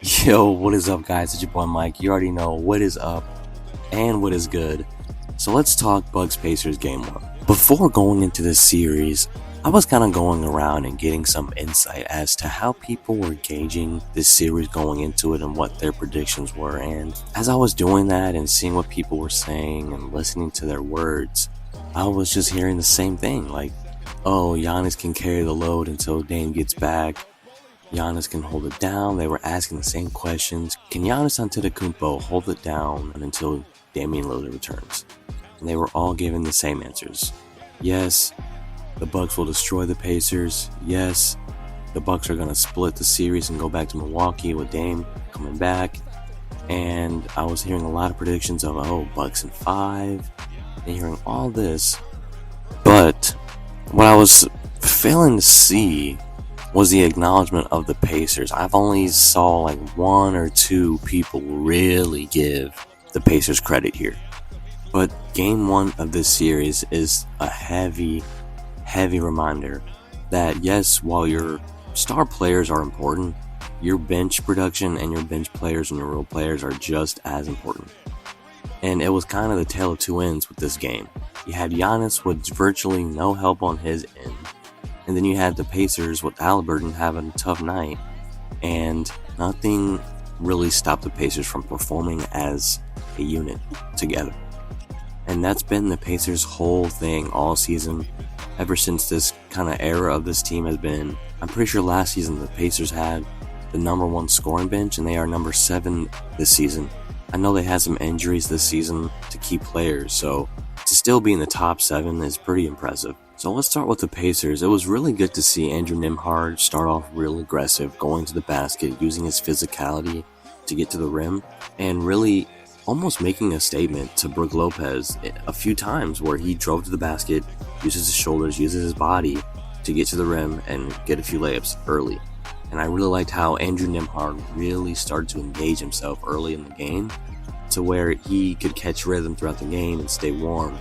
Yo, what is up, guys? It's your boy Mike. You already know what is up and what is good. So let's talk Bucks Pacers game 1. Before going into this series, I was kind of going around and getting some insight as to how people were gauging this series going into it and what their predictions were. And as I was doing that and seeing what people were saying and listening to their words, I was just hearing the same thing. Like, oh, Giannis can carry the load until Dame gets back. Giannis can hold it down. They were asking the same questions. Can Giannis Antetokounmpo hold it down until Damian Lillard returns? And they were all giving the same answers. Yes, the Bucks will destroy the Pacers. Yes, the Bucks are going to split the series and go back to Milwaukee with Dame coming back. And I was hearing a lot of predictions of, Bucks in 5. And hearing all this. But what I was failing to see was the acknowledgement of the Pacers. I've only saw like 1 or 2 people really give the Pacers credit here. But game 1 of this series is a heavy reminder that yes, while your star players are important, your bench production and your bench players and your role players are just as important. And it was kind of the tale of two ends with this game. You had Giannis with virtually no help on his end. And then you had the Pacers with Halliburton having a tough night, and nothing really stopped the Pacers from performing as a unit together. And that's been the Pacers' whole thing all season, ever since this kind of era of this team has been. I'm pretty sure last season the Pacers had the number 1 scoring bench, and they are number 7 this season. I know they had some injuries this season to key players, so to still be in the top 7 is pretty impressive. So let's start with the Pacers. It was really good to see Andrew Nembhard start off real aggressive, going to the basket, using his physicality to get to the rim, and really almost making a statement to Brook Lopez a few times where he drove to the basket, uses his shoulders, uses his body to get to the rim and get a few layups early. And I really liked how Andrew Nembhard really started to engage himself early in the game to where he could catch rhythm throughout the game and stay warm.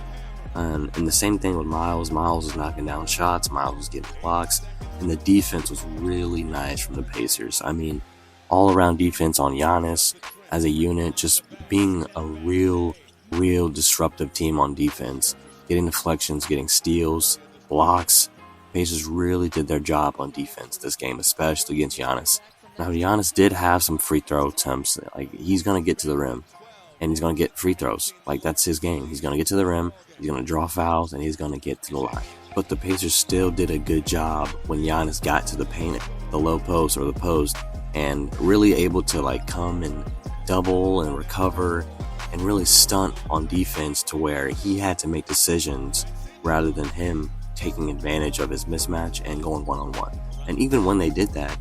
And the same thing with Miles. Miles was knocking down shots. Miles was getting blocks. And the defense was really nice from the Pacers. I mean, all-around defense on Giannis as a unit, just being a real disruptive team on defense. Getting deflections, getting steals, blocks. Pacers really did their job on defense this game, especially against Giannis. Now, Giannis did have some free throw attempts. Like, he's going to get to the rim, and he's going to get free throws. Like, that's his game. He's going to get to the rim, he's going to draw fouls, and he's going to get to the line. But the Pacers still did a good job when Giannis got to the paint, the low post or the post, and really able to come and double and recover and really stunt on defense to where he had to make decisions rather than him taking advantage of his mismatch and going one-on-one. And even when they did that,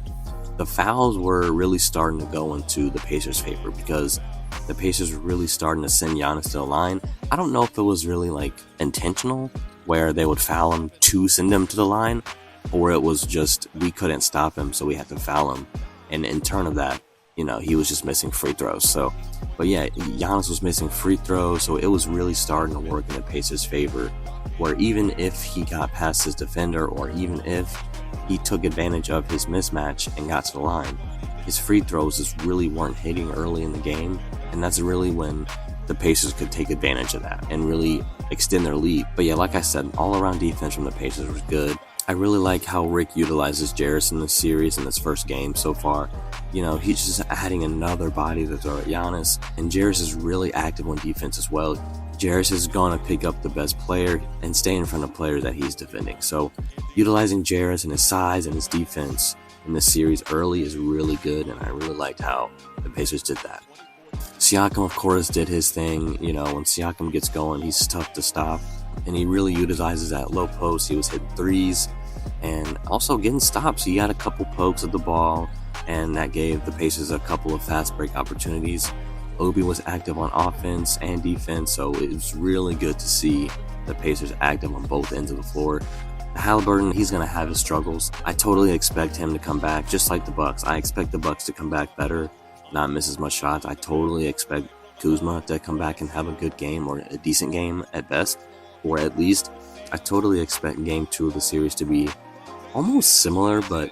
the fouls were really starting to go into the Pacers' favor because the Pacers were really starting to send Giannis to the line. I don't know if it was really intentional where they would foul him to send him to the line, or it was just we couldn't stop him so we had to foul him. And in turn of that, he was just missing free throws. But yeah, Giannis was missing free throws, so it was really starting to work in the Pacers' favor, where even if he got past his defender or even if he took advantage of his mismatch and got to the line, his free throws just really weren't hitting early in the game, and that's really when the Pacers could take advantage of that and really extend their lead. But yeah, like I said, all-around defense from the Pacers was good. I really like how Rick utilizes Jarris in this series in this first game so far. He's just adding another body to throw at Giannis, and Jarris is really active on defense as well. Jarris is going to pick up the best player and stay in front of players that he's defending. So utilizing Jarris and his size and his defense in this series early is really good, and I really liked how the Pacers did that. Siakam, of course, did his thing. When Siakam gets going, he's tough to stop, and he really utilizes that low post. He was hitting threes and also getting stops. He had a couple pokes of the ball, and that gave the Pacers a couple of fast break opportunities. Obi was active on offense and defense, so it was really good to see the Pacers active on both ends of the floor. Halliburton, he's going to have his struggles. I totally expect him to come back, just like the Bucks. I expect the Bucks to come back better, not miss as much shots. I totally expect Kuzma to come back and have a good game, or a decent game at best, or at least I totally expect game 2 of the series to be almost similar, but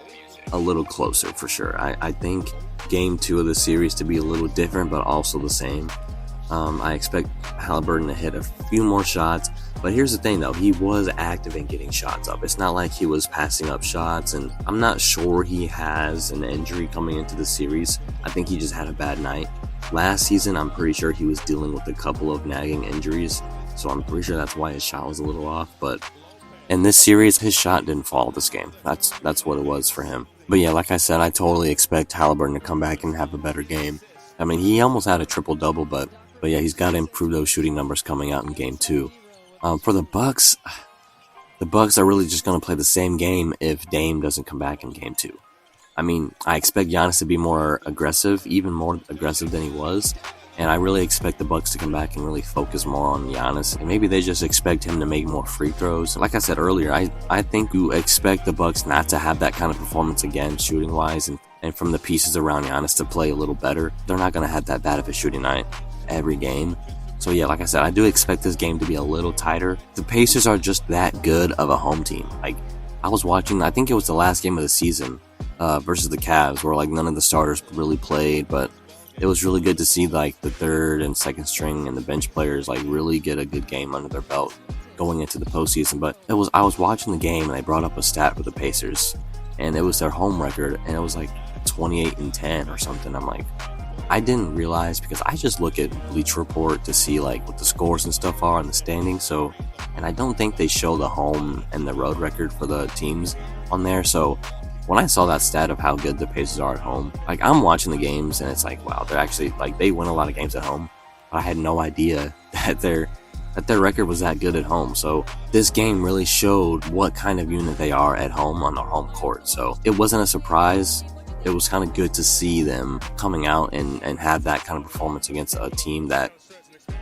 a little closer for sure. I think game 2 of the series to be a little different, but also the same. I expect Halliburton to hit a few more shots, but here's the thing though, he was active in getting shots up. It's not like he was passing up shots, and I'm not sure he has an injury coming into the series. I think he just had a bad night. Last season, I'm pretty sure he was dealing with a couple of nagging injuries, so I'm pretty sure that's why his shot was a little off, but in this series, his shot didn't fall this game. That's what it was for him. But yeah, like I said, I totally expect Halliburton to come back and have a better game. I mean, he almost had a triple-double, but yeah, he's got to improve those shooting numbers coming out in game 2. For the Bucks are really just going to play the same game if Dame doesn't come back in game 2. I mean, I expect Giannis to be more aggressive, even more aggressive than he was. And I really expect the Bucks to come back and really focus more on Giannis. And maybe they just expect him to make more free throws. Like I said earlier, I think you expect the Bucks not to have that kind of performance again, shooting-wise, and from the pieces around Giannis to play a little better. They're not going to have that bad of a shooting night every game. So yeah, like I said, I do expect this game to be a little tighter. The Pacers are just that good of a home team. Like, I was watching, I think it was the last game of the season versus the Cavs, where like none of the starters really played, but it was really good to see like the third and second string and the bench players like really get a good game under their belt going into the postseason. But I was watching the game and they brought up a stat for the Pacers, and it was their home record, and it was like 28-10 or something. I'm like, I didn't realize, because I just look at Bleacher Report to see like what the scores and stuff are in the standings. So, and I don't think they show the home and the road record for the teams on there. So when I saw that stat of how good the Pacers are at home, like I'm watching the games and it's like, wow, they're actually like, they win a lot of games at home. But I had no idea that their record was that good at home. So this game really showed what kind of unit they are at home on their home court. So it wasn't a surprise. It was kind of good to see them coming out and have that kind of performance against a team that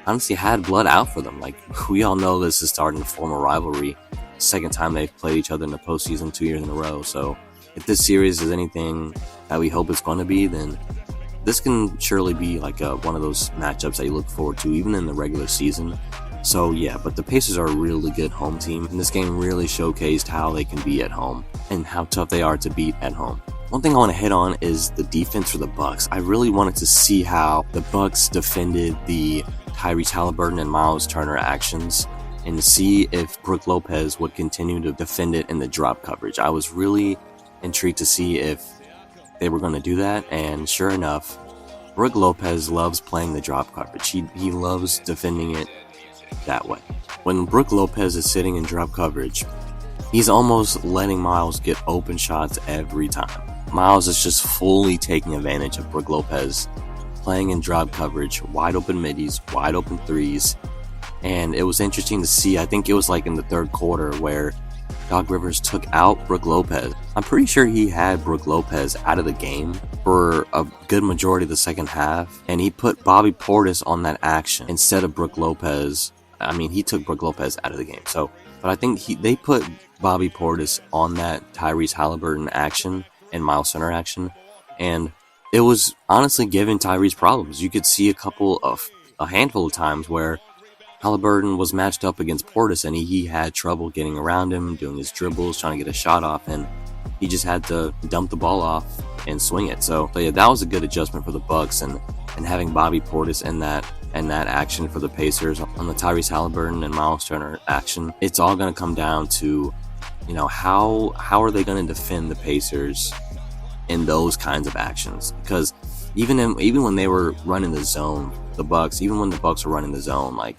honestly had blood out for them. Like, we all know this is starting to form a rivalry. Second time they've played each other in the postseason 2 years in a row. So if this series is anything that we hope it's going to be, then this can surely be like one of those matchups that you look forward to even in the regular season. So yeah, but the Pacers are a really good home team, and this game really showcased how they can be at home and how tough they are to beat at home. One thing I want to hit on is the defense for the Bucks. I really wanted to see how the Bucks defended the Tyrese Halliburton and Miles Turner actions, and to see if Brook Lopez would continue to defend it in the drop coverage. I was really intrigued to see if they were going to do that, and sure enough, Brook Lopez loves playing the drop coverage. He loves defending it that way. When Brook Lopez is sitting in drop coverage, he's almost letting Miles get open shots every time. Miles is just fully taking advantage of Brook Lopez playing in drop coverage, wide open middies, wide open threes. And it was interesting to see, I think it was like in the third quarter where Doc Rivers took out Brook Lopez. I'm pretty sure he had Brook Lopez out of the game for a good majority of the second half, and he put Bobby Portis on that action instead of Brook Lopez. I mean, he took Brook Lopez out of the game. So, but I think they put Bobby Portis on that Tyrese Halliburton action and Miles Turner action, and it was honestly giving Tyrese problems. You could see a handful of times where Halliburton was matched up against Portis, and he had trouble getting around him, doing his dribbles, trying to get a shot off, and he just had to dump the ball off and swing it. So yeah, that was a good adjustment for the Bucks, and having Bobby Portis in that action for the Pacers on the Tyrese Halliburton and Miles Turner action. It's all going to come down to, you know, how are they going to defend the Pacers in those kinds of actions? Because even when they were running the zone, even when the Bucks were running the zone, like,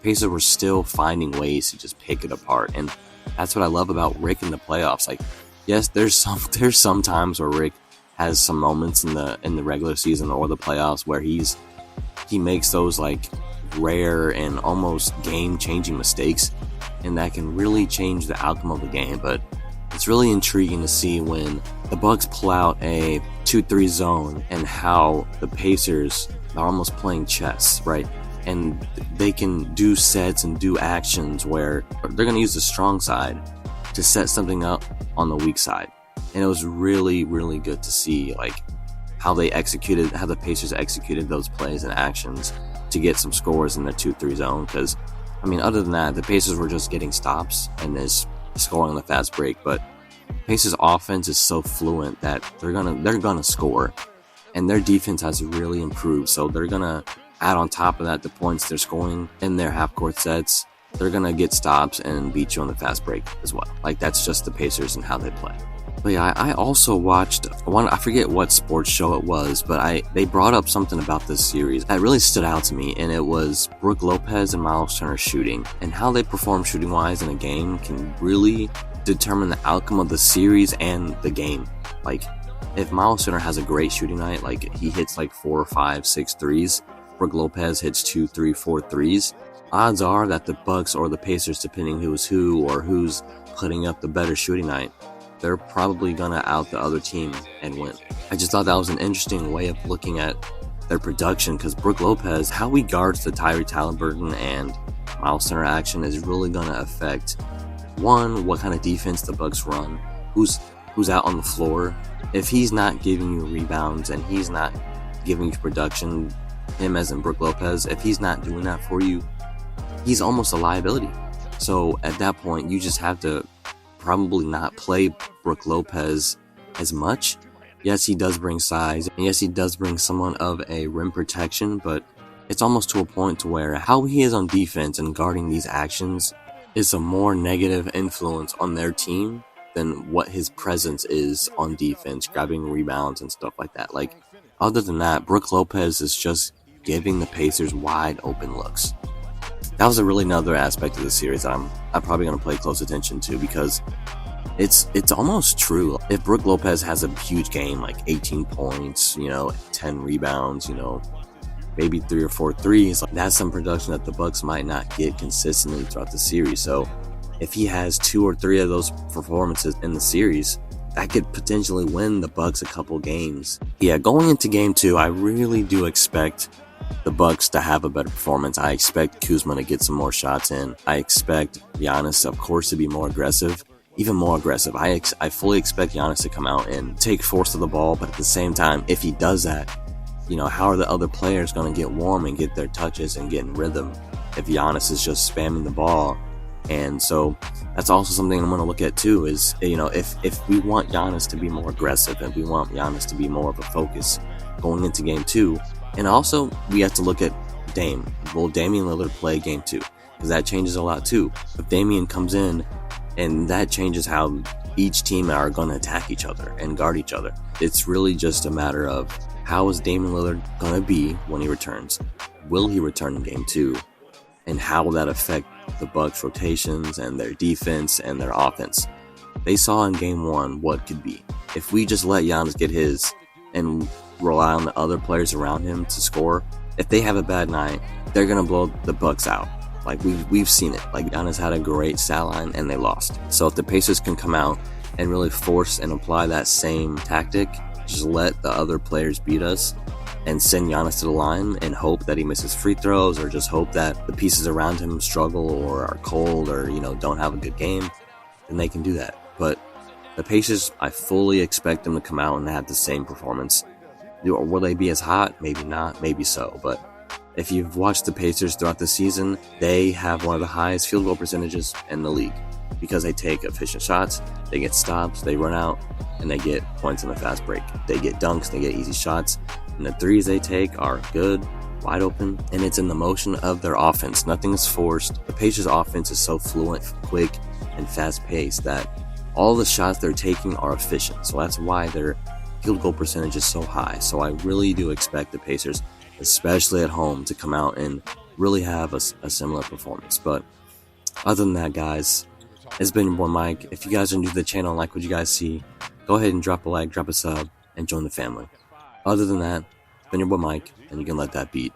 Pacers were still finding ways to just pick it apart. And that's what I love about Rick in the playoffs. Like, yes, there's some times where Rick has some moments in the regular season or the playoffs where he makes those like rare and almost game-changing mistakes, and that can really change the outcome of the game. But it's really intriguing to see when the Bucks pull out a 2-3 zone and how the Pacers are almost playing chess, right? And they can do sets and do actions where they're going to use the strong side to set something up on the weak side. And it was really, really good to see like how the Pacers executed those plays and actions to get some scores in the 2-3 zone. Because, I mean, other than that, the Pacers were just getting stops and just scoring on the fast break. But Pacers offense is so fluent that they're gonna score, and their defense has really improved. So they're gonna add on top of that the points they're scoring in their half court sets. They're gonna get stops and beat you on the fast break as well. Like, that's just the Pacers and how they play. But yeah, I also watched one, I forget what sports show it was, but they brought up something about this series that really stood out to me, and it was Brook Lopez and Miles Turner shooting, and how they perform shooting wise in a game can really determine the outcome of the series and the game. Like, if Miles Turner has a great shooting night, like he hits like 4 or 5, 6 threes, Brook Lopez hits 2, 3, 4 threes, odds are that the Bucks or the Pacers, depending who's who or who's putting up the better shooting night, they're probably gonna out the other team and win. I just thought that was an interesting way of looking at their production, because Brook Lopez, how he guards the Tyrese Halliburton and Miles Turner action is really gonna affect, one, what kind of defense the Bucks run, who's out on the floor. If he's not giving you rebounds and he's not giving you production, him as in Brook Lopez, if he's not doing that for you, he's almost a liability. So at that point, you just have to probably not play Brook Lopez as much. Yes, he does bring size, and yes, he does bring somewhat of a rim protection, but it's almost to a point to where how he is on defense and guarding these actions is a more negative influence on their team than what his presence is on defense, grabbing rebounds and stuff like that. Like, other than that, Brook Lopez is just giving the Pacers wide open looks. That was a really another aspect of the series that I'm probably going to pay close attention to, because it's almost true. If Brook Lopez has a huge game, like 18 points, 10 rebounds, maybe 3 or 4 threes, that's some production that the Bucks might not get consistently throughout the series. So if he has 2 or 3 of those performances in the series, that could potentially win the Bucks a couple games. Yeah, going into game 2, I really do expect the Bucks to have a better performance. I expect Kuzma to get some more shots in. I expect Giannis, of course, to be more aggressive, even more aggressive. I fully expect Giannis to come out and take force of the ball, but at the same time, if he does that, how are the other players going to get warm and get their touches and get in rhythm if Giannis is just spamming the ball? And so that's also something I'm going to look at too, is, if we want Giannis to be more aggressive and we want Giannis to be more of a focus going into game 2, and also we have to look at Dame. Will Damian Lillard play game 2? Because that changes a lot too. If Damian comes in, and that changes how each team are going to attack each other and guard each other. It's really just a matter of, how is Damian Lillard going to be when he returns? Will he return in game 2? And how will that affect the Bucks' rotations and their defense and their offense? They saw in game 1 what could be. If we just let Giannis get his and rely on the other players around him to score, if they have a bad night, they're going to blow the Bucks out. Like, we've seen it. Like, Giannis had a great stat line and they lost. So if the Pacers can come out and really force and apply that same tactic, just let the other players beat us and send Giannis to the line and hope that he misses free throws, or just hope that the pieces around him struggle or are cold or, don't have a good game, then they can do that. But the Pacers, I fully expect them to come out and have the same performance. Will they be as hot? Maybe not, maybe so. But if you've watched the Pacers throughout the season, they have one of the highest field goal percentages in the league, because they take efficient shots, they get stops, they run out, and they get points in the fast break. They get dunks, they get easy shots, and the threes they take are good, wide open, and it's in the motion of their offense. Nothing is forced. The Pacers' offense is so fluent, quick, and fast-paced that all the shots they're taking are efficient. So that's why their field goal percentage is so high. So I really do expect the Pacers, especially at home, to come out and really have a similar performance. But other than that, guys, it's been your boy Mike. If you guys are new to the channel and like what you guys see, go ahead and drop a like, drop a sub, and join the family. Other than that, it's been your boy Mike, and you can let that beat.